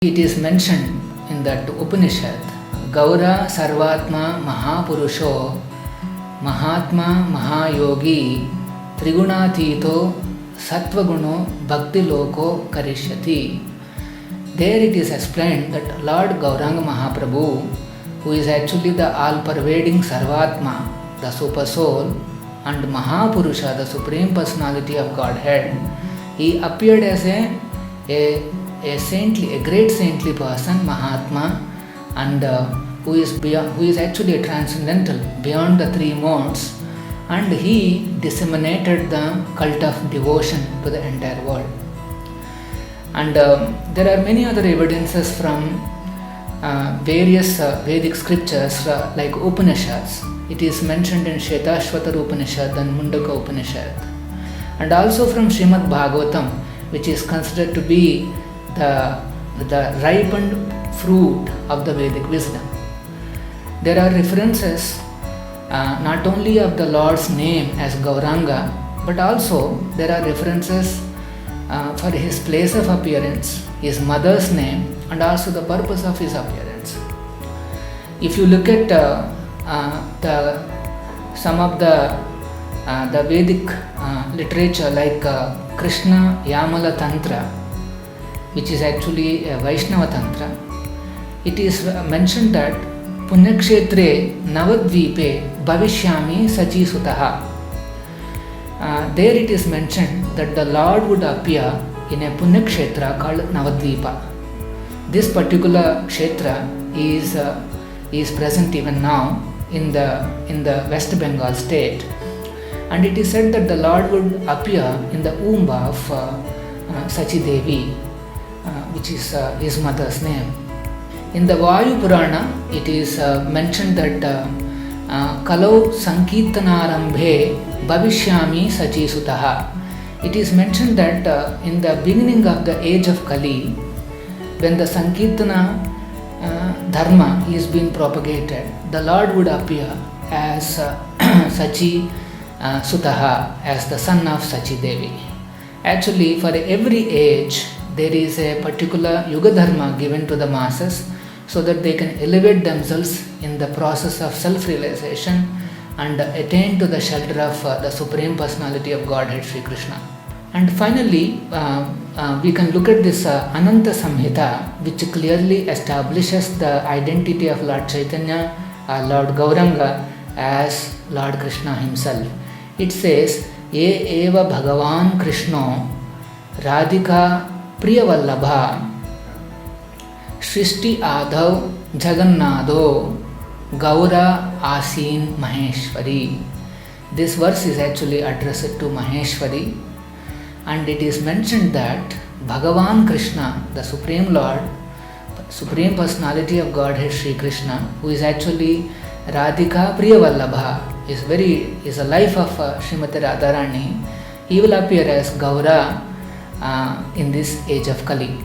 It is mentioned in that Upanishad, Gaura Sarvatma Mahapurusho Mahatma Mahayogi Trigunathito Sattvaguno Bhakti Loko Karishyati. There it is explained that Lord Gauranga Mahaprabhu, who is actually the all-pervading Sarvatma, the Super Soul, and Mahapurusha, the Supreme Personality of Godhead, he appeared as a saintly, a great saintly person, Mahatma, and who is actually a transcendental, beyond the three modes, and he disseminated the cult of devotion to the entire world. And there are many other evidences from various Vedic scriptures like Upanishads. It is mentioned in Shetashvatar Upanishad and Mundaka Upanishad, and also from Srimad Bhagavatam, which is considered to be the ripened fruit of the Vedic wisdom. There are references not only of the Lord's name as Gauranga, but also there are references for his place of appearance, his mother's name, and also the purpose of his appearance. If you look at some of the Vedic literature like Krishna Yamala Tantra, which is actually a Vaishnava Tantra, it is mentioned that Punyakshetre Navadvipe Bhavishyami Sachi Sutaha. There it is mentioned that the Lord would appear in a Punyakshetra called Navadvipa. This particular Kshetra is present even now in the West Bengal state, and it is said that the Lord would appear in the womb of Sachi Devi, which is his mother's name. In the Vayu Purana, it is mentioned that Kalau Sankirtanarambhe Bhavishyami Sachi Sutaha. It is mentioned that in the beginning of the age of Kali, when the Sankirtana Dharma is being propagated, the Lord would appear as Sachi Sutaha, as the son of Sachi Devi. Actually, for every age, there is a particular Yuga Dharma given to the masses so that they can elevate themselves in the process of self-realization and attain to the shelter of the Supreme Personality of Godhead, Sri Krishna. And finally, we can look at this Ananta Samhita, which clearly establishes the identity of Lord Chaitanya, Lord Gauranga, as Lord Krishna himself. It says, Ye eva Bhagavan Krishno Radhika Priyavallabha Shrishti Adhav Jagannadho Gaura Asin Maheshwari. This verse is actually addressed to Maheshwari, and it is mentioned that Bhagavan Krishna, the Supreme Lord, Supreme Personality of Godhead Sri Krishna, who is actually Radhika Priyavallabha, is a life of Srimati Radharani. He will appear as Gaura in this age of Kali.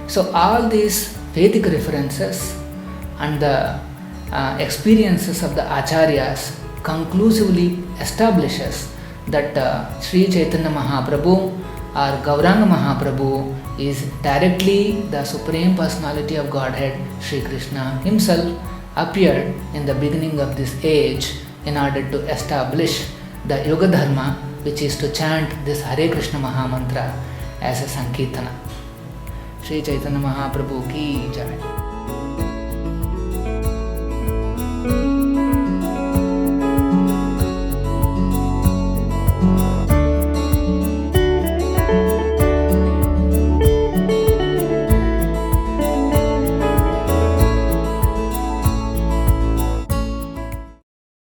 So all these Vedic references and the experiences of the Acharyas conclusively establishes that Sri Chaitanya Mahaprabhu or Gauranga Mahaprabhu is directly the Supreme Personality of Godhead, Sri Krishna himself appeared in the beginning of this age in order to establish the Yoga Dharma, which is to chant this Hare Krishna Mahamantra as a Sankirtana. Sri Chaitanya Mahaprabhu ki jai.